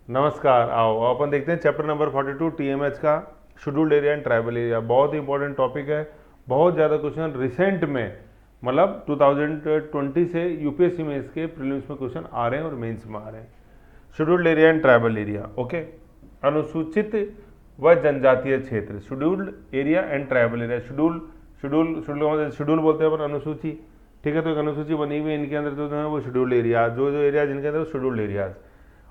नमस्कार। आओ अपन देखते हैं चैप्टर नंबर 42 टीएमएच का scheduled area and tribal area. बहुत ही इंपॉर्टेंट टॉपिक है, बहुत ज़्यादा क्वेश्चन रिसेंट में मतलब 2020 से यूपीएससी में इसके प्रीलिम्स में क्वेश्चन आ रहे हैं और मेंस में आ रहे हैं। Scheduled area and tribal area, okay. अनुसूचित व जनजातीय क्षेत्र, scheduled area and tribal area. Schedule बोलते हैं अपन अनुसूची, ठीक है। तो एक अनुसूची बनी हुई है, इनके अंदर जो है वो शेड्यूल्ड एरिया, जो एरिया जिनके अंदर शेड्यूल्ड एरियाज,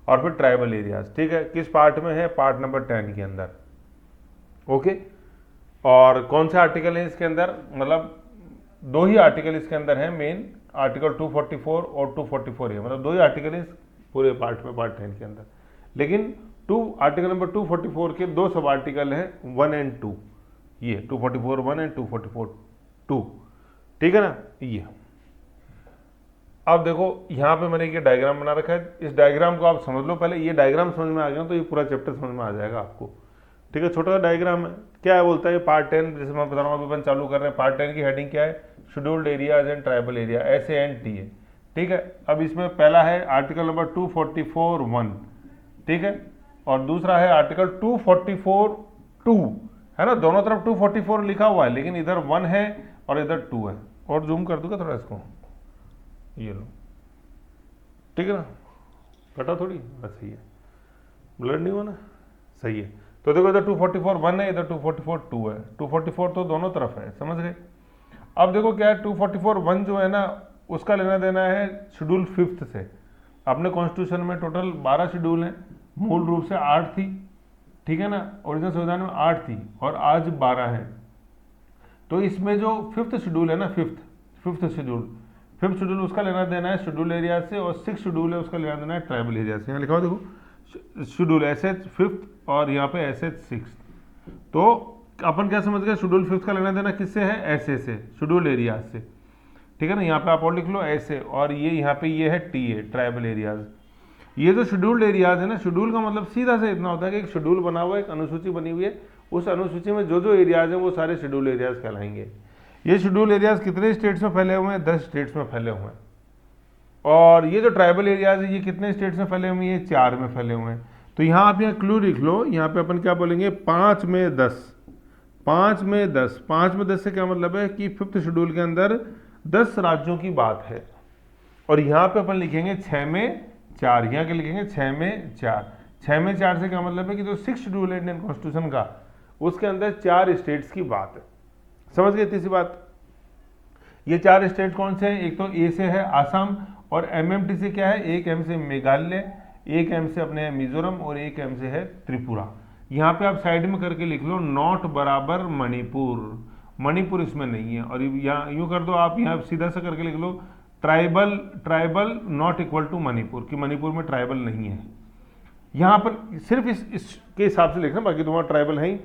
और फिर ट्राइबल एरियाज, ठीक है। किस पार्ट में है? पार्ट नंबर 10 के अंदर, ओके। और कौन से आर्टिकल है इसके अंदर? मतलब दो ही आर्टिकल इसके अंदर है मेन, आर्टिकल 244 और 244 है, मतलब दो ही आर्टिकल है इस पूरे पार्ट में, पार्ट 10 के अंदर। लेकिन आर्टिकल नंबर 244 के दो सब आर्टिकल है 1 एंड 2, ये 244 1 एंड 244 2, ठीक है ना। ये अब देखो यहाँ पे मैंने ये डायग्राम बना रखा है, इस डायग्राम को आप समझ लो पहले। ये डायग्राम समझ में आ गया तो ये पूरा चैप्टर समझ में आ जाएगा आपको, ठीक है। छोटा सा डायग्राम है, क्या है बोलता है पार्ट 10, जैसे मैं बता रहा हूँ, अभी अपन चालू कर रहे हैं। पार्ट 10 की हेडिंग क्या है? Scheduled areas and tribal area, SANT है, ठीक है। अब इसमें पहला है आर्टिकल नंबर 244(1), ठीक है, और दूसरा है आर्टिकल 244(2), है ना। दोनों तरफ 244 लिखा हुआ है, लेकिन इधर 1 है और इधर 2 है। और जूम कर दूंगा थोड़ा इसको, ये लो, ठीक है ना। कटा थोड़ी, बस सही है, ब्लर नहीं हुआ ना, सही है। तो देखो इधर 244(1) है, इधर 244(2) है। 244 तो दोनों तरफ है, समझ गए। अब देखो क्या है, 244(1) जो है ना, उसका लेना देना है शेड्यूल 5th से। अपने कॉन्स्टिट्यूशन में टोटल 12 शेड्यूल हैं, मूल रूप से 8 थी, ठीक है ना। ओरिजिनल संविधान में 8 थी और आज 12 है। तो इसमें जो 5th शेड्यूल है ना, फिफ्थ शेड्यूल उसका लेना देना है शेड्यूल एरिया से, और 6th शेड्यूल है उसका लेना देना है ट्राइबल एरिया से। यहाँ लिखा हुआ देखो, शेड्यूल SH 5th और यहाँ पे SH 6th। तो अपन क्या समझ गए, शेड्यूल 5th का लेना देना किससे है? SA से, शेड्यूल एरिया से, ठीक है ना। यहाँ पे आप और लिख लो SA, और ये यहाँ पे ये है TA, ट्राइबल एरियाज। ये जो शेड्यूल्ड एरियाज है ना, शेड्यूल का मतलब सीधा से इतना होता है कि एक शेड्यूल बना हुआ है, एक अनुसूची बनी हुई है, उस अनुसूची में जो जो एरियाज हैं वो सारे शेड्यूल एरियाज कहलाएंगे। ये शेड्यूल एरियाज कितने स्टेट्स में फैले हुए हैं? 10 स्टेट्स में फैले हुए हैं। और ये जो ट्राइबल एरियाज है ये कितने स्टेट्स में फैले हुए हैं? ये 4 में फैले हुए हैं। तो यहाँ आप यहाँ क्लू लिख लो, यहाँ पे अपन क्या बोलेंगे? 5 में 10, 5 में 10, 5 में 10 से क्या मतलब है कि 5th शेड्यूल के अंदर 10 राज्यों की बात है। और यहाँ पे अपन लिखेंगे 6 में 4, यहाँ के लिखेंगे 6 में 4। 6 में 4 से क्या मतलब है कि जो 6th शेड्यूल है इंडियन कॉन्स्टिट्यूशन का, उसके अंदर 4 स्टेट्स की बात है। समझ गए तीसरी बात? ये 4 स्टेट कौन से हैं? एक तो A से है आसाम, और MMT से क्या है? एक M से मेघालय, एक M से अपने मिजोरम, और एक M से है त्रिपुरा। यहाँ पे आप साइड में करके लिख लो नॉट बराबर मणिपुर, मणिपुर इसमें नहीं है। और यहाँ यूँ कर दो आप, यहाँ सीधा सा करके लिख लो tribal not equal to Manipur, कि मणिपुर में ट्राइबल नहीं है। यहाँ पर सिर्फ इसके हिसाब से लिखना, बाकी तो वहाँ ट्राइबल है ही।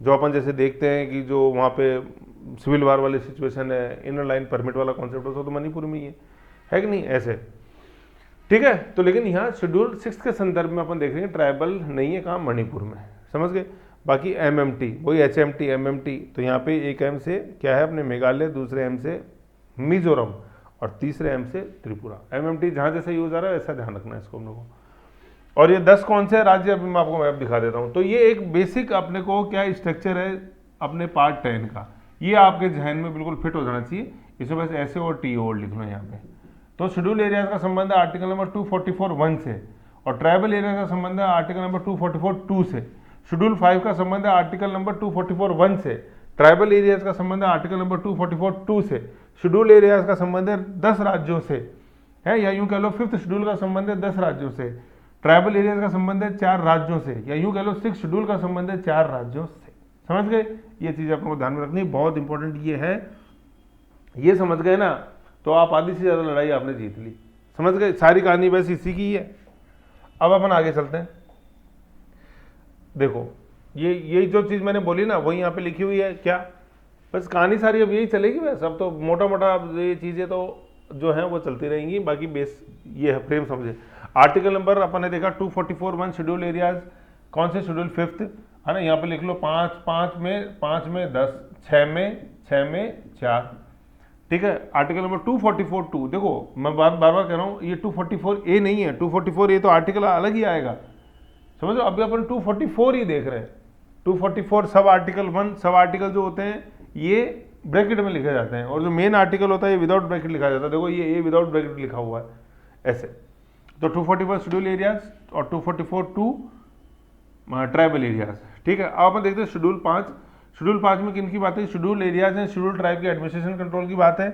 जो अपन जैसे देखते हैं कि जो वहाँ पे सिविल वार वाली सिचुएशन है, इनर लाइन परमिट वाला कॉन्सेप्ट हो, तो मणिपुर में ही है कि नहीं, ऐसे, ठीक है। तो लेकिन यहाँ शेड्यूल 6 के संदर्भ में अपन देख रहे हैं ट्राइबल नहीं है, कहाँ? मणिपुर में, समझ गए। बाकी MMT, वही HMT MMT, तो यहाँ पे एक M से क्या है अपने मेघालय, दूसरे M से मिजोरम, और तीसरे M से त्रिपुरा। MMT जहाँ जैसे यूज आ रहा है ऐसा ध्यान रखना है इसको हम लोगों को। और ये 10 कौन से राज्य, अभी मैं आपको मैप दिखा देता हूँ। तो ये एक बेसिक अपने को क्या स्ट्रक्चर है अपने पार्ट 10 का, ये आपके जहन में बिल्कुल फिट हो जाना चाहिए। इसमें बस ऐसे और TO लिख लो यहाँ पे। तो शेड्यूल एरियाज का संबंध है आर्टिकल नंबर 244(1) से, और ट्राइबल एरिया का संबंध है आर्टिकल नंबर 244(2) से। शेड्यूल 5 का संबंध है आर्टिकल नंबर 244(1) से। ट्राइबल एरियाज का संबंध है आर्टिकल नंबर 244(2) से। शेड्यूल एरियाज का संबंध है 10 राज्यों से, है, या यूं कह लो 5th शेड्यूल का संबंध है 10 राज्यों से। ट्राइबल एरियाज का संबंध है 4 राज्यों से, या यूं कह लो 6th शेड्यूल का संबंध है 4 राज्यों से। समझ गए? ये चीज आपको ध्यान में रखनी, बहुत इंपॉर्टेंट ये है। ये समझ गए ना, तो आप आधी से ज्यादा लड़ाई आपने जीत ली। समझ गए? सारी कहानी बस इसी की है। अब अपन आगे चलते हैं। देखो ये जो चीज मैंने बोली ना, वही यहाँ पे लिखी हुई है। क्या? बस कहानी सारी अब यही चलेगी। बस अब तो मोटा मोटा ये चीजें तो जो है वो चलती रहेंगी, बाकी बेस ये है, फ्रेम समझे। आर्टिकल नंबर अपन ने देखा 244(1) शेड्यूल एरियाज, कौन से? शेड्यूल 5th, है ना। यहाँ पे लिख लो 5 में 10, 6 में 4, ठीक है। आर्टिकल नंबर 244(2), देखो मैं बार बार कह रहा हूँ, ये 244A नहीं है, 244A तो आर्टिकल अलग ही आएगा, समझ लो। अभी अपन 244 ही देख रहे हैं। 244 सब आर्टिकल 1, सब आर्टिकल जो होते हैं ये ब्रैकेट में लिखे जाते हैं, और जो मेन आर्टिकल होता है ये विदाउट ब्रैकेट लिखा जाता है। देखो ये ए विदाउट ब्रैकेट लिखा हुआ है ऐसे। तो 244 शेड्यूल एरियाज और 244 टू ट्राइबल एरियाज। ठीक है, अब अपन देखते हैं शेड्यूल 5। शेड्यूल 5 में किन की बात है? शेड्यूल एरियाज हैं, शेड्यूल ट्राइब के एडमिनिस्ट्रेशन कंट्रोल की बात है।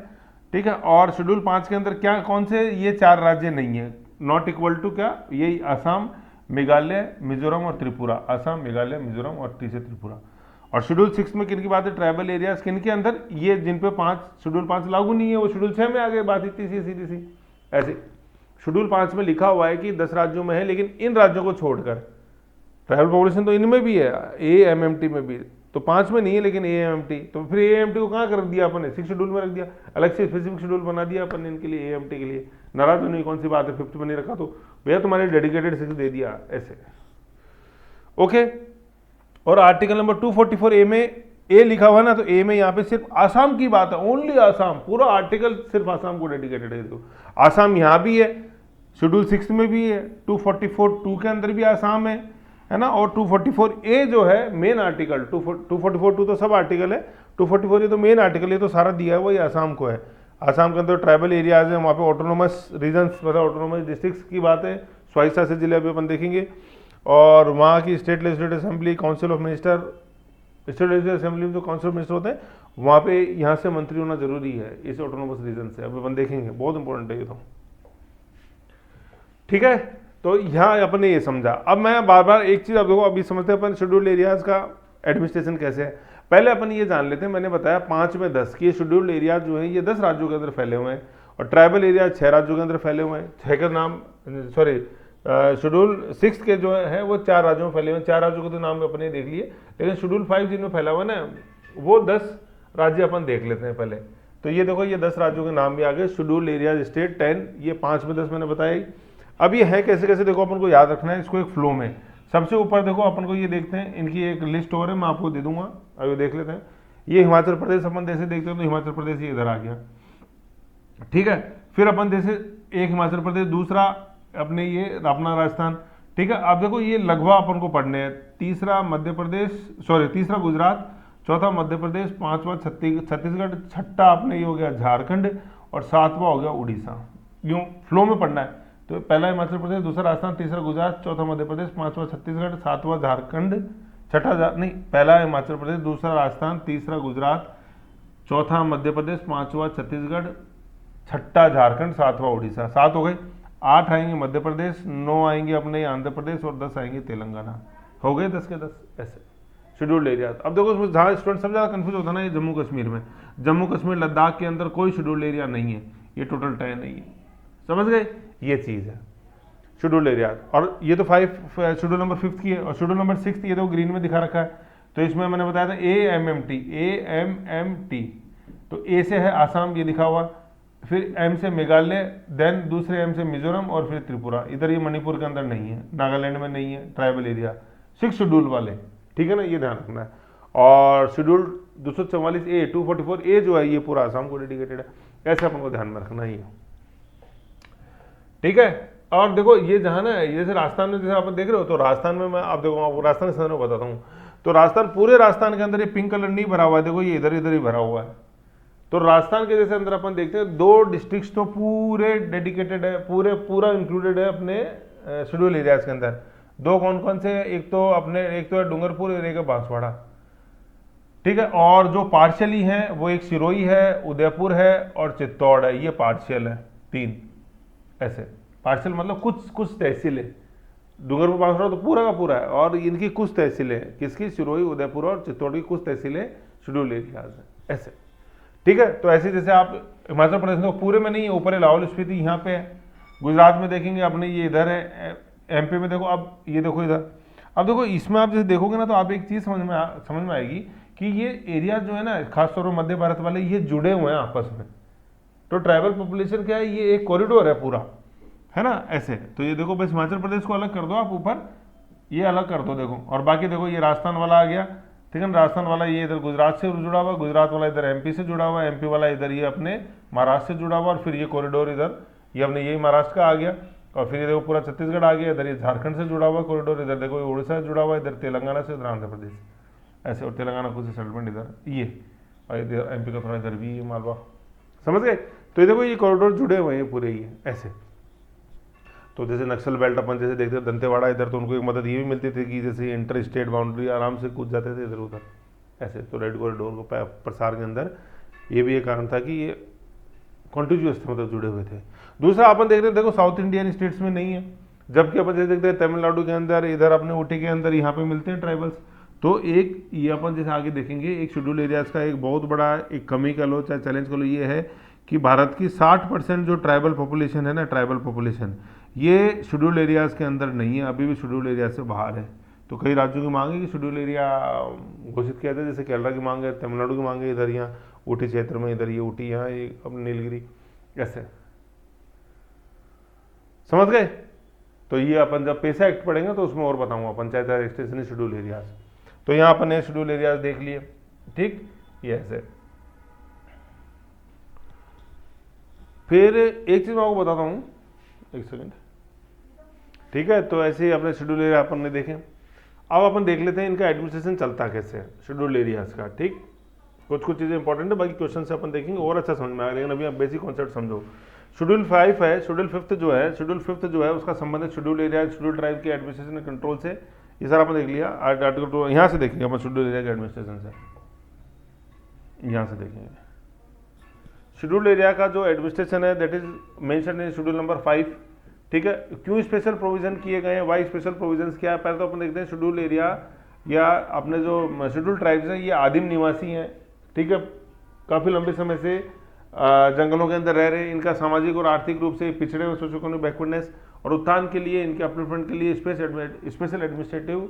ठीक है, और शेड्यूल 5 के अंदर क्या कौन से ये 4 राज्य नहीं है, नॉट इक्वल टू क्या, यही असम, मेघालय, मिजोरम और त्रिपुरा। असम, मेघालय, मिजोरम और तीसरे त्रिपुरा। और शेड्यूल 6 में किन की बात है? Tribal areas. किन के अंदर? ये जिन पे शेड्यूल 5 लागू नहीं है वो शेड्यूल 6 में आ गए। बात इतनी सी सीधी सी ऐसे। शेड्यूल 5 में लिखा हुआ है कि 10 राज्यों में है, लेकिन इन राज्यों को छोड़कर ट्राइबल पॉपुलेशन तो इनमें भी है, AMMT में भी, तो 5 में नहीं है लेकिन AMT। तो फिर AMT को कहाँ कर दिया अपन ने? 6 शेड्यूल में रख दिया, अलग से स्पेसिफिक शेड्यूल बना दिया अपन ने इनके लिए, AMT के लिए। नाराज होने की कौन सी बात है? 5th में नहीं रखा तो भैया तुम्हारे डेडिकेटेड 6 दे दिया ऐसे। ओके, और आर्टिकल नंबर 244A में ए लिखा हुआ है ना, तो ए में यहाँ पे सिर्फ आसाम की बात है, ओनली आसाम। पूरा आर्टिकल सिर्फ आसाम को डेडिकेटेड है। देखो आसाम यहाँ भी है, शेड्यूल 6 में भी है, 244(2) के अंदर भी आसाम है ना। और 244A जो है मेन आर्टिकल, 244(2) तो सब आर्टिकल है, 244 ये तो मेन आर्टिकल, ये तो सारा दिया है वही आसाम को है। आसाम के अंदर ट्राइबल एरियाज है, वहाँ पे ऑटोनोमस रीजन्स मतलब ऑटोनोमस डिस्ट्रिक्ट्स की बात है, स्वायत्ता से जिले अभी अपन देखेंगे। और वहाँ की state legislative assembly, council of minister, state legislative assembly में जो काउंसिल ऑफ मिनिस्टर होते हैं वहाँ पे यहाँ से मंत्री होना जरूरी है इस ऑटोनोमस रीजन से। अभी अपन देखेंगे, बहुत इंपॉर्टेंट है ये तो। ठीक है, तो यहाँ अपन ने ये समझा। अब मैं बार बार एक चीज़, अब देखो अभी समझते हैं अपन शेड्यूल्ड एरियाज का एडमिनिस्ट्रेशन कैसे है। पहले अपन ये जान लेते हैं, मैंने बताया 5 में 10 की शेड्यूल्ड एरियाज जो है ये 10 राज्यों के अंदर फैले हुए हैं, और ट्राइबल एरिया 6 राज्यों के अंदर फैले हुए हैं। 6 का नाम, सॉरी शेड्यूल 6 के जो है वो 4 राज्यों में फैले हुए हैं। 4 राज्यों के तो नाम अपने देख लिए, लेकिन शेड्यूल 5 जिनमें फैला हुआ है ना वो 10 राज्य अपन देख लेते हैं पहले। तो ये देखो ये 10 राज्यों के नाम भी आ गए। शेड्यूल एरियाज स्टेट 10, ये 5 में 10 मैंने बताया। अब ये है कैसे कैसे, देखो अपन को याद रखना है इसको एक फ्लो में। सबसे ऊपर देखो अपन को ये देखते हैं, इनकी एक लिस्ट और है, मैं आपको दे दूंगा, अभी देख लेते हैं। ये हिमाचल प्रदेश अपन जैसे देखते हैं तो हिमाचल प्रदेश ये इधर आ गया। ठीक है, फिर अपन जैसे एक हिमाचल प्रदेश, दूसरा अपने ये अपना राजस्थान। ठीक है, अब देखो ये लगभग अपन को पढ़ने हैं। तीसरा मध्य प्रदेश, सॉरी तीसरा गुजरात, चौथा मध्य प्रदेश, पांचवा छत्तीसगढ़, छठा अपने ये हो गया झारखंड, और 7वां हो गया उड़ीसा। यूं फ्लो में पढ़ना है। तो पहला हिमाचल प्रदेश, दूसरा राजस्थान, तीसरा गुजरात, चौथा मध्य प्रदेश, 5वां छत्तीसगढ़, 7वां झारखंड, छठा नहीं, पहला हिमाचल प्रदेश, दूसरा राजस्थान, तीसरा गुजरात, चौथा मध्य प्रदेश, 5वां छत्तीसगढ़, छठा झारखंड, 7वां उड़ीसा। 7 हो गए। 8 आएंगे मध्य प्रदेश, 9 आएंगे अपने आंध्र प्रदेश, और 10 आएंगे तेलंगाना। हो गए 10 के 10 ऐसे शेड्यूल्ड एरिया। अब देखो उसमें जहाँ स्टूडेंट सब ज़्यादा कन्फ्यूज होता है ना, ये जम्मू कश्मीर में, जम्मू कश्मीर लद्दाख के अंदर कोई शेड्यूल्ड एरिया नहीं है, ये टोटल 10 नहीं है। समझ गए, ये चीज़ है शेड्यूल्ड एरिया। और ये तो 5 शेड्यूल नंबर 5 की है, और शेड्यूल नंबर 6 ये तो ग्रीन में दिखा रखा है। तो इसमें मैंने बताया था AMMT। तो ए से है आसाम, ये दिखा हुआ, फिर एम से मेघालय, देन दूसरे एम से मिजोरम, और फिर त्रिपुरा। इधर ये मणिपुर के अंदर नहीं है, नागालैंड में नहीं है ट्राइबल एरिया, 6 शेड्यूल वाले। ठीक है ना, ये ध्यान रखना है। और शेड्यूल 244A 244A जो है ये पूरा आसाम को डेडिकेटेड है, ऐसे अपन को ध्यान में रखना ही है। ठीक है, और देखो ये जहाँ ना जैसे राजस्थान में, जैसे आप देख रहे हो, तो राजस्थान में मैं आप देखो आपको राजस्थान के संदर्भ में बताता हूँ। तो राजस्थान, पूरे राजस्थान के अंदर ये पिंक कलर नहीं भरा हुआ है, देखो ये इधर इधर ही भरा हुआ है। तो राजस्थान के जैसे अंदर अपन देखते हैं 2 डिस्ट्रिक्ट्स तो पूरे डेडिकेटेड है, पूरा इंक्लूडेड है अपने शेड्यूल एरियाज के अंदर। 2 कौन कौन से, एक तो है डूंगरपुर और एक है बांसवाड़ा। ठीक है, और जो पार्शियली है वो एक सिरोही है, उदयपुर है, और चित्तौड़ है, ये पार्शियल है 3 ऐसे। पार्शियल मतलब कुछ तहसील है, डूंगरपुर बांसवाड़ा तो पूरा का पूरा है, और इनकी कुछ तहसीलें हैं, किसकी, सिरोही, उदयपुर और चित्तौड़ की कुछ तहसीलें शेड्यूल एरियाज है ऐसे। ठीक है, तो ऐसे जैसे आप हिमाचल प्रदेश में पूरे में नहीं है, ऊपर है लाहौल स्पीति, यहाँ पे है। गुजरात में देखेंगे अपने ये इधर है, MP में देखो, अब ये देखो इधर। अब देखो इसमें आप जैसे देखोगे ना, तो आप एक चीज़ समझ में आएगी कि ये एरिया जो है ना, खासतौर पर मध्य भारत वाले, ये जुड़े हुए हैं आपस में। तो ट्राइबल पॉपुलेशन क्या है, ये एक कॉरिडोर है पूरा, है ना ऐसे। तो ये देखो बस हिमाचल प्रदेश को अलग कर दो आप ऊपर, ये अलग कर दो देखो, और बाकी देखो ये राजस्थान वाला आ गया। ठीक है ना, राजस्थान वाला ये इधर गुजरात से जुड़ा हुआ, गुजरात वाला इधर MP से जुड़ा हुआ, MP वाला इधर ये अपने महाराष्ट्र से जुड़ा हुआ, और फिर ये कॉरिडोर इधर ये अपने यही महाराष्ट्र का आ गया। और फिर ये देखो पूरा छत्तीसगढ़ आ गया, इधर ये झारखंड से जुड़ा हुआ कॉरिडोर, इधर देखो ये उड़ीसा से जुड़ा हुआ, इधर तेलंगाना से, इधर आंध्र प्रदेश ऐसे, और तेलंगाना खुद से सेटलमेंट इधर ये, और इधर एमपी का थोड़ा इधर भी ये मालवा, समझ गए। तो ये देखो ये कॉरिडोर जुड़े हुए हैं पूरे ये ऐसे। तो जैसे नक्सल बेल्ट अपन जैसे देखते थे दंतेवाड़ा इधर, तो उनको एक मदद ये भी मिलती थी कि जैसे इंटर स्टेट बाउंड्री आराम से कूद जाते थे इधर उधर ऐसे। तो रेड कॉरिडोर को प्रसार के अंदर ये भी एक कारण था कि ये कॉन्टिन्यूअस थे, मतलब जुड़े हुए थे। दूसरा अपन देख रहे हैं, देखो साउथ इंडियन स्टेट्स में नहीं है, जबकि अपन जैसे देखते हैं तमिलनाडु के अंदर, इधर अपने ऊटी के अंदर यहाँ पे मिलते हैं ट्राइबल्स। तो एक ये अपन जैसे आगे देखेंगे, एक शेड्यूल एरियाज का एक बहुत बड़ा एक कमी का लो चाहे चैलेंज का लो ये है कि भारत की 60% जो ट्राइबल पॉपुलेशन है ना, ट्राइबल पॉपुलेशन ये शेड्यूल एरियाज के अंदर नहीं है, अभी भी शेड्यूल एरिया से बाहर है। तो कई राज्यों की मांग है कि शेड्यूल एरिया घोषित किया जाए, जैसे केरला की मांग है, तमिलनाडु की मांग है, इधर यहाँ ऊटी क्षेत्र में, इधर ये ऊटी, यहाँ ये अब नीलगिरी ऐसे, समझ गए। तो ये अपन जब पैसा एक्ट पढ़ेंगे तो उसमें और बताऊंगा पंचायत राज एक्सटेंशन शेड्यूल एरियाज। तो यहाँ अपन ने शेड्यूल एरियाज देख लिए, ठीक, ये ऐसे। फिर एक चीज मैं आपको बताता हूँ, एक सेकंड, ठीक है। तो ऐसे ही अपने शेड्यूल एरिया अपन ने देखे। अब अपन देख लेते हैं इनका एडमिनिस्ट्रेशन चलता कैसे है शेड्यूल एरियाज का, ठीक। कुछ कुछ चीज़ें इंपॉर्टेंट है, बाकी क्वेश्चन से अपन देखेंगे और अच्छा समझ में आएगा, लेकिन अभी आप बेसिक कॉन्सेप्ट समझो। शेड्यूल 5 है, शेड्यूल 5 जो है, शेड्यूल 5 जो है उसका संबंध शेड्यूल एरिया शेड्यूल ट्राइब के एडमिनिस्ट्रेशन कंट्रोल से, ये सारा अपन देख लिया। आर्टिकल 2 यहाँ से देखेंगे अपन शेड्यूल एरिया के एडमिनिस्ट्रेशन से, यहाँ से देखेंगे शेड्यूल एरिया का जो एडमिनिस्ट्रेशन है, that is mention in schedule number 5, ठीक है। क्यों स्पेशल प्रोविजन किए गए हैं, वाई स्पेशल प्रोविजन क्या है। पहले तो अपन देखते हैं शेड्यूल एरिया या अपने जो शेड्यूल ट्राइब्स हैं ये आदिम निवासी हैं, ठीक है, काफ़ी लंबे समय से जंगलों के अंदर रह रहे हैं। इनका सामाजिक और आर्थिक रूप से पिछड़े हुए सोशो इकोनॉमिक बैकवर्डनेस और उत्थान के लिए, इनके अपलिफ्टमेंट के लिए स्पेशल एडमिनिस्ट्रेटिव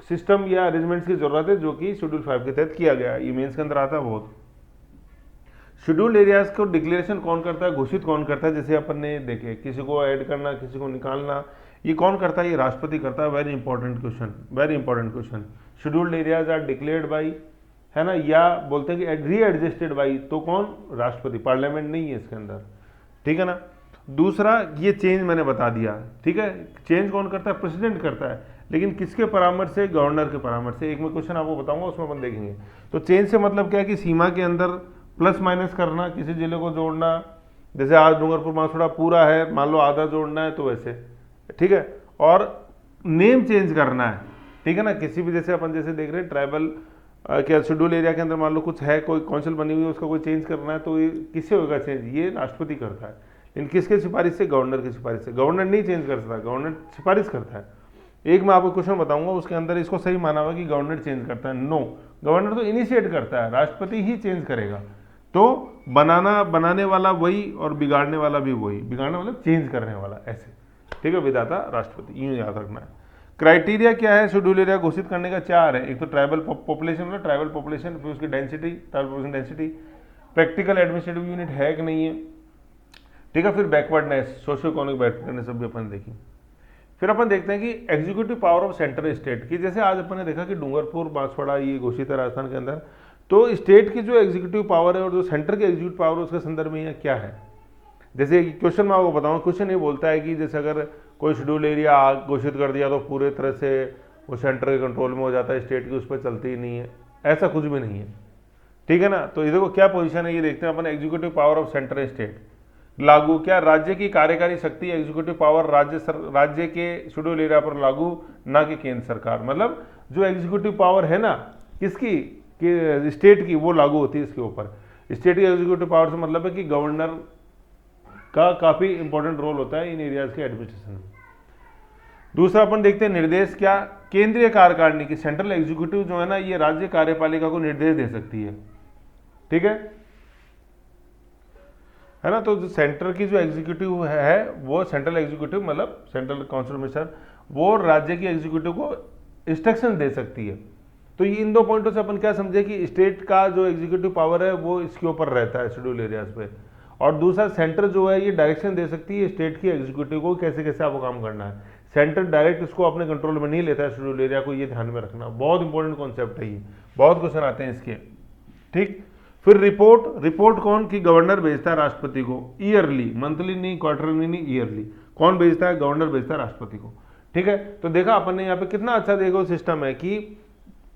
सिस्टम या अरेंजमेंट्स की जरूरत है, जो कि शेड्यूल 5 के तहत किया गया है। ये मेंस के अंदर आता है बहुत। शेड्यूल एरियाज को डिक्लेरेशन कौन करता है, घोषित कौन करता है, जैसे अपन ने देखे किसी को ऐड करना, किसी को निकालना, ये कौन करता है, ये राष्ट्रपति करता है। Very important question, very important question. Scheduled areas are declared by, है ना, या बोलते हैं कि री एडजस्टेड बाई, तो कौन, राष्ट्रपति, पार्लियामेंट नहीं है इसके अंदर, ठीक है ना। दूसरा ये चेंज मैंने बता दिया, ठीक है, चेंज कौन करता है, प्रेसिडेंट करता है, लेकिन किसके परामर्श से, गवर्नर के परामर्श से। एक मैं क्वेश्चन आपको बताऊंगा उसमें अपन देखेंगे। तो चेंज से मतलब क्या है कि सीमा के अंदर प्लस माइनस करना, किसी जिले को जोड़ना, जैसे आज डूंगरपुर बांसवाड़ा पूरा है, मान लो आधा जोड़ना है तो वैसे, ठीक है। और नेम चेंज करना है, ठीक है ना, किसी भी, जैसे अपन जैसे देख रहे हैं ट्राइबल क्या शेड्यूल एरिया के अंदर मान लो कुछ है, कोई काउंसिल बनी हुई है, उसका कोई चेंज करना है तो ये किससे होगा चेंज, ये राष्ट्रपति करता है। लेकिन किसके सिफारिश से, गवर्नर की सिफारिश से। गवर्नर नहीं चेंज कर सकता, गवर्नर सिफारिश करता है। एक मैं आपको क्वेश्चन बताऊंगा, उसके अंदर इसको सही माना हुआ कि गवर्नर चेंज करता है, नो, गवर्नर तो इनिशिएट करता है, राष्ट्रपति ही चेंज करेगा। तो बनाने वाला वही और बिगाड़ने वाला भी वही, बिगाड़ने वाला चेंज करने वाला, ऐसे, ठीक है, विधाता राष्ट्रपति, यूं याद रखना है। क्राइटेरिया क्या है शेड्यूल एरिया घोषित करने का, 4 है। एक तो ट्राइबल पॉपुलेशन है, ट्राइबल पॉपुलेशन, फिर उसकी density, tribal population density, practical administrative unit है कि नहीं है, ठीक है, फिर बैकवर्डनेस, सोशो इकोनॉमिक बैकवर्डनेस सब भी अपन देखी। फिर अपन देखते हैं कि executive power of central state की, जैसे आज अपन ने देखा कि डूंगरपुर बांसवाड़ा ये घोषित है राजस्थान के अंदर, तो स्टेट की जो एग्जीक्यूटिव पावर है और जो सेंटर की एग्जीक्यूटिव पावर है उसके संदर्भ में यह क्या है। जैसे क्वेश्चन मैं आपको बताऊँ, क्वेश्चन ये बोलता है कि जैसे अगर कोई शेड्यूल एरिया घोषित कर दिया तो पूरे तरह से वो सेंटर के कंट्रोल में हो जाता है, स्टेट की उस पर चलती ही नहीं है, ऐसा कुछ भी नहीं है, ठीक है ना। तो ये देखो क्या पोजीशन है, ये देखते हैं अपन, executive power of central state लागू, क्या राज्य की कार्यकारी शक्ति, एग्जीक्यूटिव पावर राज्य के शेड्यूल एरिया पर लागू, ना कि केंद्र सरकार। मतलब जो एग्जीक्यूटिव पावर है ना किसकी, कि स्टेट की, वो लागू होती है इसके ऊपर। स्टेट की एग्जीक्यूटिव पावर से मतलब है कि गवर्नर का काफी इंपॉर्टेंट रोल होता है इन एरियाज के एडमिनिस्ट्रेशन में। दूसरा अपन देखते हैं निर्देश, क्या, केंद्रीय कार्यकारिणी की, सेंट्रल एग्जीक्यूटिव जो है ना, ये राज्य कार्यपालिका को निर्देश दे सकती है, ठीक है ना। तो जो सेंटर की जो एग्जीक्यूटिव है वो सेंट्रल एग्जीक्यूटिव, मतलब सेंट्रल काउंसिल मिनिस्टर, वो राज्य की एग्जीक्यूटिव को इंस्ट्रक्शन दे सकती है। तो ये इन 2 पॉइंटों से अपन क्या समझे कि स्टेट का जो एग्जीक्यूटिव पावर है वो इसके ऊपर रहता है शेड्यूल एरियाज पे, और दूसरा सेंटर जो है ये डायरेक्शन दे सकती है स्टेट की एग्जीक्यूटिव को कैसे कैसे आपको काम करना है। सेंटर डायरेक्ट इसको अपने कंट्रोल में नहीं लेता है शेड्यूल एरिया को, ये ध्यान में रखना, बहुत इंपॉर्टेंट कॉन्सेप्ट है ये, बहुत क्वेश्चन आते हैं इसके, ठीक। फिर रिपोर्ट कौन, की गवर्नर भेजता है राष्ट्रपति को, ईयरली, मंथली नहीं, क्वार्टरली नहीं, ईयरली। कौन भेजता है? गवर्नर भेजता है राष्ट्रपति को। ठीक है, तो देखा अपन ने यहाँ पे कितना अच्छा देखो सिस्टम है कि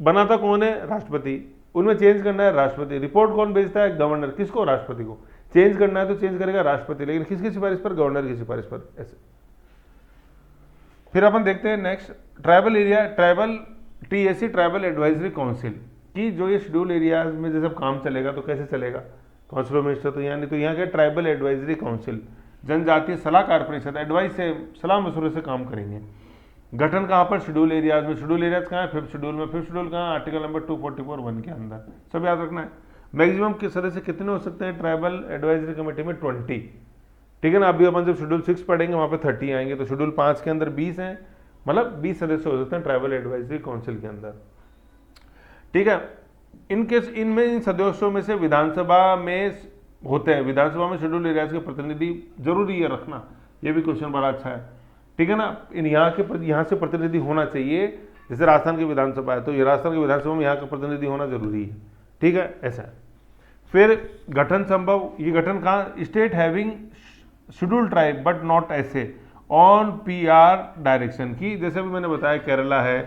बनाता कौन है? राष्ट्रपति, उनमें चेंज करना है राष्ट्रपति, रिपोर्ट कौन भेजता है? गवर्नर, किसको? राष्ट्रपति को। चेंज करना है तो चेंज करेगा राष्ट्रपति, लेकिन किसकी सिफारिश पर? गवर्नर की सिफारिश पर। ऐसे फिर अपन देखते हैं next, tribal area, tribal TAC, tribal advisory council की जो ये शेड्यूल एरियाज में जैसे काम चलेगा तो कैसे चलेगा? काउंसिल ऑफ मिनिस्टर तो यहाँ नहीं, तो यहाँ क्या? ट्राइबल एडवाइजरी काउंसिल, जनजातीय सलाहकार परिषद, एडवाइस से, सलाह मशवरे से काम करेंगे। गठन कहाँ पर? शेड्यूल एरियाज में। शेड्यूल एरियाज कहाँ है? 5th शेड्यूल में। 5th शेड्यूल कहाँ? आर्टिकल नंबर 244(1) के अंदर। सब याद रखना है। मैक्सिमम के सदस्य कितने हो सकते हैं ट्राइबल एडवाइजरी कमेटी में? 20। ठीक है ना। अभी अपन जब शेड्यूल 6 पढ़ेंगे वहाँ पे 30 आएंगे, तो शेड्यूल 5 के अंदर 20 हैं, मतलब 20 सदस्य हो सकते हैं ट्राइबल एडवाइजरी काउंसिल के अंदर। ठीक है, इन सदस्यों में से विधानसभा में होते हैं, विधानसभा में शेड्यूल एरियाज के प्रतिनिधि जरूरी है रखना, ये भी क्वेश्चन बड़ा अच्छा है। ठीक है ना, यहाँ से प्रतिनिधि होना चाहिए। जैसे राजस्थान की विधानसभा है तो ये राजस्थान की विधानसभा में यहाँ का प्रतिनिधि होना जरूरी है। ठीक है, ऐसा है। फिर गठन संभव, ये गठन कहाँ? State having schedule tribe but not ऐसे ऑन PR डायरेक्शन की, जैसे भी मैंने बताया केरला है,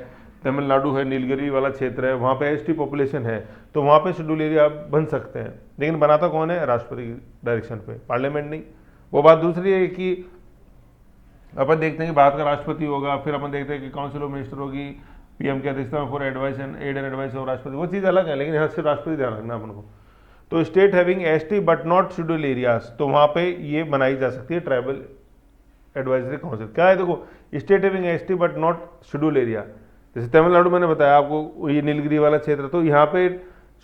तमिलनाडु है, नीलगिरी वाला क्षेत्र है, वहाँ पे ST पॉपुलेशन है, तो वहाँ पे शेड्यूल एरिया बन सकते हैं, लेकिन बनाता कौन है? राष्ट्रपति की डायरेक्शन पे, पार्लियामेंट नहीं। वो बात दूसरी है कि अपन देखते हैं कि भारत का राष्ट्रपति होगा, फिर अपन देखते हैं कि काउंसिल ऑफ मिनिस्टर होगी PM की अध्यक्षता में for advice and aid and advice of राष्ट्रपति, वो चीज़ अलग है, लेकिन यहाँ सिर्फ राष्ट्रपति ध्यान रखना अपन को। तो state having ST but not schedule areas, तो वहाँ पे ये बनाई जा सकती है ट्राइबल एडवाइजरी काउंसिल। क्या है? देखो, state having ST but not schedule area, जैसे तमिलनाडु मैंने बताया आपको, ये नीलगिरी वाला क्षेत्र, तो यहाँ पे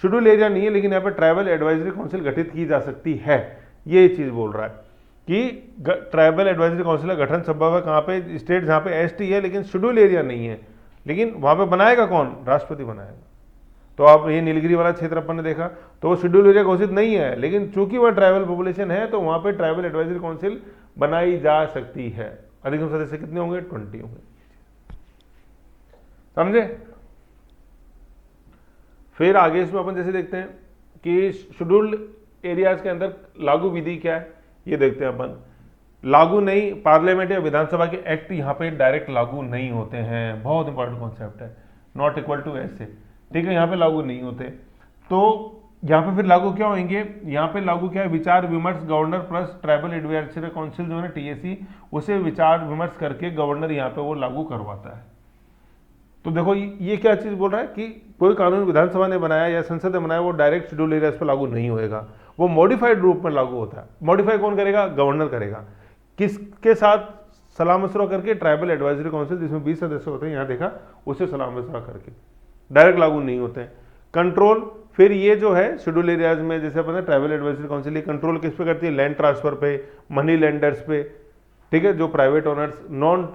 शेड्यूल एरिया नहीं है, लेकिन यहाँ पे ट्राइबल एडवाइजरी काउंसिल गठित की जा सकती है। ये चीज़ बोल रहा है कि ट्राइबल एडवाइजरी काउंसिल का गठन संभव है कहाँ पे? स्टेट जहाँ पे ST है लेकिन शेड्यूल एरिया नहीं है, लेकिन वहाँ पे बनाएगा कौन? राष्ट्रपति बनाएगा। तो आप ये नीलगिरी वाला क्षेत्र अपन ने देखा, तो वो शेड्यूल एरिया घोषित नहीं है, लेकिन चूंकि वह ट्राइबल पॉपुलेशन है तो वहाँ पे ट्राइबल एडवाइजरी काउंसिल बनाई जा सकती है। अधिकतम सदस्य कितने होंगे? 20 होंगे। समझे? फिर आगे इसमें अपन जैसे देखते हैं कि शेड्यूल्ड एरियाज के अंदर लागू विधि क्या है, ये देखते हैं अपन। लागू नहीं, पार्लियामेंट या विधानसभा के एक्ट यहाँ पे डायरेक्ट लागू नहीं होते हैं, बहुत इंपॉर्टेंट कॉन्सेप्ट है, नॉट इक्वल टू ऐसे। ठीक है, यहाँ पे लागू नहीं होते, तो यहाँ पे फिर लागू क्या होंगे? यहाँ पे लागू क्या है? विचार विमर्श, governor plus tribal advisory council जो है TAC, उसे विचार विमर्श करके गवर्नर यहाँ पे वो लागू करवाता है। तो देखो ये क्या चीज बोल रहा है कि कोई कानून विधानसभा ने बनाया या संसद ने बनाया वो डायरेक्ट शेड्यूल एरियाज पर लागू नहीं होएगा, वो मॉडिफाइड रूप में लागू होता है। मॉडिफाई कौन करेगा? गवर्नर करेगा। किसके साथ? सलाह मशवरा करके ट्राइबल एडवाइजरी काउंसिल, जिसमें 20 सदस्य होते हैं, यहाँ देखा, उससे सलाह मशवरा करके, डायरेक्ट लागू नहीं होते हैं। कंट्रोल, फिर ये जो है शेड्यूल एरियाज में जैसे अपना ट्राइबल एडवाइजरी काउंसिल, ये कंट्रोल किस पे करती है? लैंड ट्रांसफर पे, मनी लेंडर्स पे। ठीक है, जो private owners, non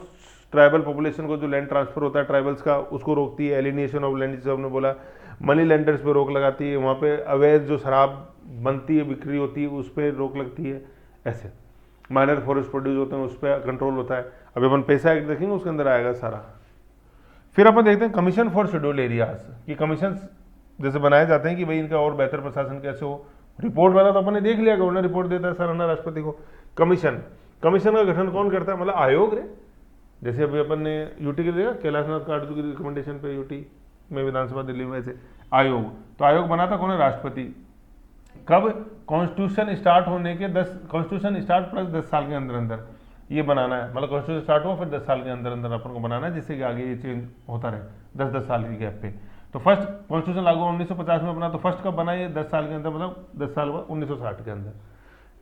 tribal population को जो लैंड ट्रांसफर होता है ट्राइबल्स का, उसको रोकती है। एलिनेशन ऑफ लैंड, जिसे हमने बोला, मनी लेंडर्स पे रोक लगाती है, वहाँ पे अवैध जो शराब बनती है, बिक्री होती है, उस पर रोक लगती है। ऐसे माइनर फॉरेस्ट प्रोड्यूस होते हैं, उस पर कंट्रोल होता है। अभी अपन पैसा एक्ट देखेंगे, उसके अंदर आएगा सारा। फिर अपन देखते हैं कमीशन फॉर शेड्यूल एरियाज, कि कमीशन जैसे बनाए जाते हैं कि भाई इनका और बेहतर प्रशासन कैसे हो। रिपोर्ट वाला तो अपन ने देख लिया, गवर्नर रिपोर्ट देता है सराहना राष्ट्रपति को। कमीशन का गठन कौन करता है? मतलब आयोग रे, जैसे अभी अपन ने यूटी के देखा, कैलाशनाथ काटजू की रिकमेंडेशन पे यूटी में विधानसभा दिल्ली में से आयोग, तो आयोग बनाता कौन है? राष्ट्रपति। कब? कॉन्स्टिट्यूशन स्टार्ट होने के 10, कॉन्स्टिट्यूशन स्टार्ट प्लस 10 साल के अंदर अंदर ये बनाना है, मतलब कॉन्स्टिट्यूशन स्टार्ट हुआ फिर 10 साल के अंदर अंदर अपन को बनाना है, जिससे कि आगे ये चेंज होता रहे 10-10 साल की गैप पे। तो फर्स्ट कॉन्स्टिट्यूशन लागू 1950 में बना, तो फर्स्ट कब बना? ये 10 साल के अंदर, मतलब 10 साल बाद 1960 के अंदर।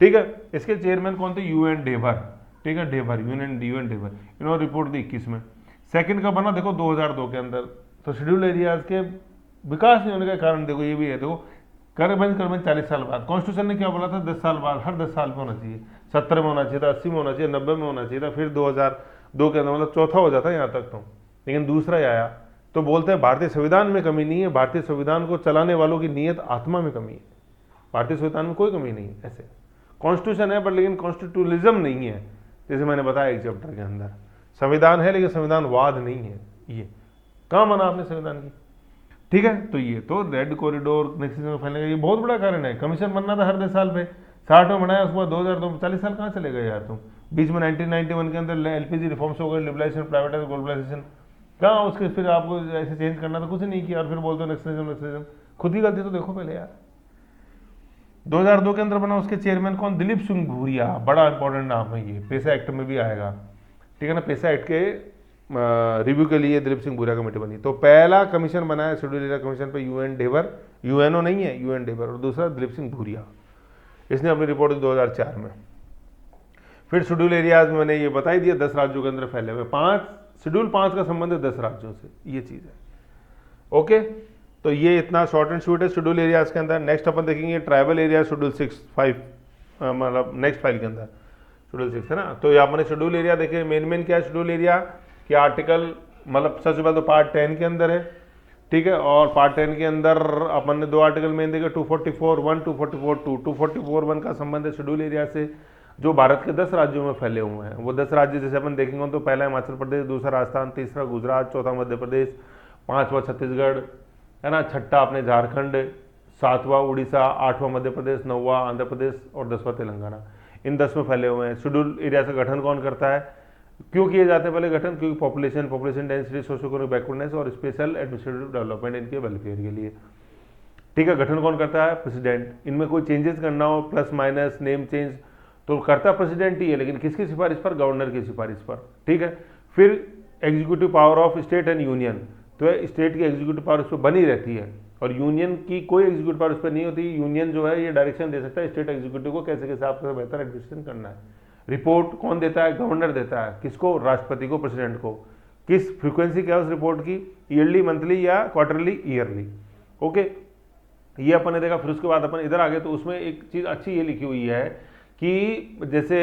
ठीक है, इसके चेयरमैन कौन थे? UN डेवर। ठीक है, डेवर, UN डेवर, इन्होंने रिपोर्ट दी 21 में। सेकंड का बना देखो 2002 के अंदर। तो शेड्यूल एरियाज के विकास नहीं होने का कारण देखो ये भी है, देखो करबंद 40 साल बाद। कॉन्स्टिट्यूशन ने क्या बोला था? 10 साल बाद, हर 10 साल में होना चाहिए, 70 में होना चाहिए था, 80 में होना चाहिए, 90 में होना चाहिए था, फिर 2002 के अंदर, मतलब चौथा हो जाता है यहाँ तक तो, लेकिन दूसरा ही आया। तो बोलते हैं भारतीय संविधान में कमी नहीं है, भारतीय संविधान को चलाने वालों की नीयत आत्मा में कमी है, भारतीय संविधान में कोई कमी नहीं है। ऐसे कॉन्स्टिट्यूशन है पर लेकिन कॉन्स्टिट्यूलिज्म नहीं है, जैसे मैंने बताया एक चैप्टर के अंदर। संविधान है लेकिन संविधानवाद नहीं है। ये कहाँ माना आपने संविधान की? ठीक है, तो ये तो रेड कॉरिडोर नेक्स्ट फैलने का ये बहुत बड़ा कारण है। कमीशन बनना था हर 10 साल पे, 60 में बनाया, उसके बाद 2002 में 40 साल कहाँ चले गए यार तुम? बीच में 1991 के अंदर एलपीजी रिफॉर्म्स हो गए, लिबरलाइजेशन, प्राइवेटाइजेशन, ग्लोबलाइजेशन, कहाँ उसके फिर आपको ऐसे चेंज करना था, कुछ नहीं किया, और फिर बोलते हो नक्सलिज्म, खुद ही गलती तो देखो पहले यार। 2002 के अंदर बना, उसके चेयरमैन कौन, दिलीप सिंह भूरिया, बड़ा इंपॉर्टेंट नाम है ये, पेसा एक्ट में भी आएगा, ठीक है ना, पेसा एक्ट के रिव्यू के लिए दिलीप सिंह भूरिया कमेटी बनी। तो पहला कमीशन बनाया शेड्यूल एरिया कमीशन पे यूएन डेवर, यूएनओ नहीं है, यूएन डेवर, और दूसरा दिलीप सिंह भूरिया, इसने अपनी रिपोर्ट दी 2004 में। फिर शेड्यूल एरियाज मैंने ये बता ही दिया 10 राज्यों के अंदर फैले हुए, 5 शेड्यूल 5 का संबंध है 10 राज्यों से, ये चीज़ है। ओके, तो ये इतना शॉर्ट एंड स्वीट है शेड्यूल एरियाज के अंदर। नेक्स्ट अपन देखेंगे ट्राइबल एरिया, शेड्यूल 6 मतलब नेक्स्ट फाइल के अंदर शेड्यूल 6 है ना। तो यहाँ मैंने शेड्यूल एरिया देखे, मेन क्या है शेड्यूल एरिया कि आर्टिकल, मतलब सबसे पहले तो पार्ट 10 के अंदर है, ठीक है, और पार्ट 10 के अंदर अपन ने 2 आर्टिकल मेन देखे, 244(1), 244(2). 244(1) का संबंध है शेड्यूल एरिया से जो भारत के 10 राज्यों में फैले हुए हैं। वो 10 राज्य जैसे अपन देखेंगे तो पहला हिमाचल प्रदेश, दूसरा राजस्थान, तीसरा गुजरात, चौथा मध्य प्रदेश, 5वां छत्तीसगढ़, है ना, छठा अपने झारखंड, 7वां उड़ीसा, 8वां मध्य प्रदेश, 9वां आंध्र प्रदेश और 10वां तेलंगाना। इन 10 में फैले हुए हैं। शेड्यूल एरिया का गठन कौन करता है, क्यों किए जाते हैं पहले गठन, क्योंकि population density, socio economic backwardness और स्पेशल एडमिनिस्ट्रेटिव डेवलपमेंट, इनके वेलफेयर के लिए, ठीक है। गठन कौन करता है, प्रेसिडेंट। इनमें कोई चेंजेस करना हो, प्लस माइनस नेम चेंज, तो करता प्रेसिडेंट ही है, लेकिन किसकी सिफारिश पर, गवर्नर की सिफारिश पर, ठीक है। फिर executive power of state and union, तो स्टेट की एग्जीक्यूटिव पावर उस पर बनी रहती है और यूनियन की कोई एग्जीक्यूटिव पावर उस पर नहीं होती। यूनियन जो है ये डायरेक्शन दे सकता है स्टेट एग्जीक्यूटिव को कैसे कैसे आपको बेहतर एडमिनिस्ट्रेशन करना है। रिपोर्ट कौन देता है, गवर्नर देता है, किसको, राष्ट्रपति को, प्रेसिडेंट को। किस फ्रीक्वेंसी क्या है उस रिपोर्ट की, ईयरली, मंथली या क्वार्टरली, ईयरली, ओके, ये अपन ने देखा। फिर उसके बाद अपन इधर आ गए तो उसमें एक चीज़ अच्छी ये लिखी हुई है कि जैसे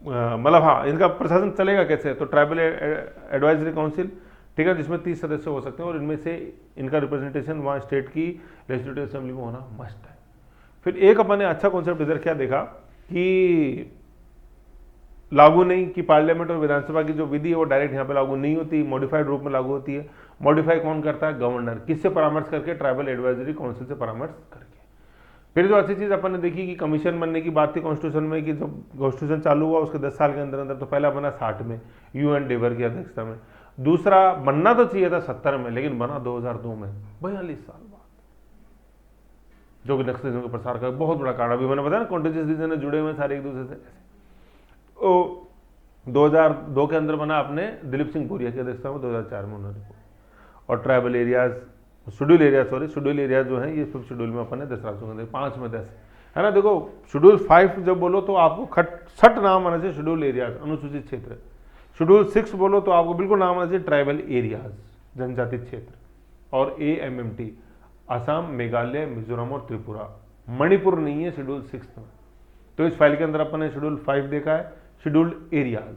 मतलब हाँ, इनका प्रशासन चलेगा कैसे, तो ट्राइबल एडवाइजरी काउंसिल, ठीक है, जिसमें 30 सदस्य हो सकते हैं और इनमें से इनका रिप्रेजेंटेशन वहाँ स्टेट की लेजिस्लेटिव असेंबली में होना मस्ट है। फिर एक अपन ने अच्छा कॉन्सेप्ट इधर क्या देखा कि लागू नहीं, कि पार्लियामेंट और विधानसभा की जो विधि है वो डायरेक्ट यहाँ पे लागू नहीं होती, मॉडिफाइड रूप में लागू होती है। मॉडिफाई कौन करता है, गवर्नर। किससे परामर्श करके, ट्राइबल एडवाइजरी काउंसिल से परामर्श करके। फिर जो अच्छी चीज़ अपन ने देखी कि कमीशन बनने की बात थी कॉन्स्टिट्यूशन में, कि जब कॉन्स्टिट्यूशन चालू हुआ उसके 10 साल के अंदर अंदर, तो पहला बना 60 में यूएन डेवर की अध्यक्षता में, दूसरा बनना तो चाहिए था 70 में, लेकिन बना 2002 में, 42 साल बाद, जो कि नक्सलिज्म के प्रसार का बहुत बड़ा कारण। अभी मैंने बताया ना, कॉन्टेजियस रीजन जुड़े हुए हैं सारे एक दूसरे से ऐसे। 2002 के अंदर बना अपने दिलीप सिंह भूरिया की अध्यक्षता में, 2004 में उन्होंने। और ट्राइबल एरियाज, शेड्यूल एरिया जो है ये 5th शेड्यूल में अपन ने 10 राज्यों के अंदर, 5 में 10 है ना। देखो शेड्यूल 5 जब बोलो तो आपको सट नाम आना चाहिए शेड्यूल एरियाज, अनुसूचित क्षेत्र। शेड्यूल 6 बोलो तो आपको बिल्कुल नाम आना चाहिए ट्राइबल एरियाज, जनजाति क्षेत्र। और AMMT, असम, मेघालय, मिजोरम और त्रिपुरा, मणिपुर नहीं है शेड्यूल 6 में। तो इस फाइल के अंदर अपन ने शेड्यूल 5 देखा है, शेड्यूल्ड एरियाज,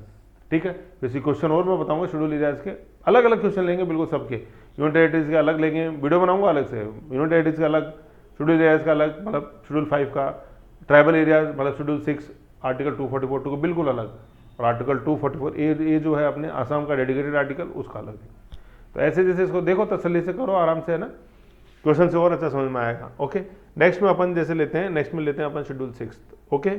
ठीक है। वैसे क्वेश्चन और मैं बताऊंगा शेड्यूल एरियाज के, अलग अलग क्वेश्चन लेंगे बिल्कुल सबके। यूनियन टेरिटरीज के अलग लेंगे, वीडियो बनाऊंगा अलग से, यूनियन टेरिटरीज का अलग, शेड्यूल एरियाज का अलग, मतलब शेड्यूल 5 का, ट्राइबल एरियाज मतलब शेड्यूल 6 आर्टिकल 244 को बिल्कुल अलग, और आर्टिकल 244 ये जो है अपने आसाम का डेडिकेटेड आर्टिकल, उसका अलग है। तो ऐसे जैसे इसको देखो, तसल्ली से करो, आराम से, है ना, क्वेश्चन से और अच्छा समझ में आएगा। ओके, नेक्स्ट में अपन जैसे लेते हैं, नेक्स्ट में लेते हैं अपन शेड्यूल 6, ओके।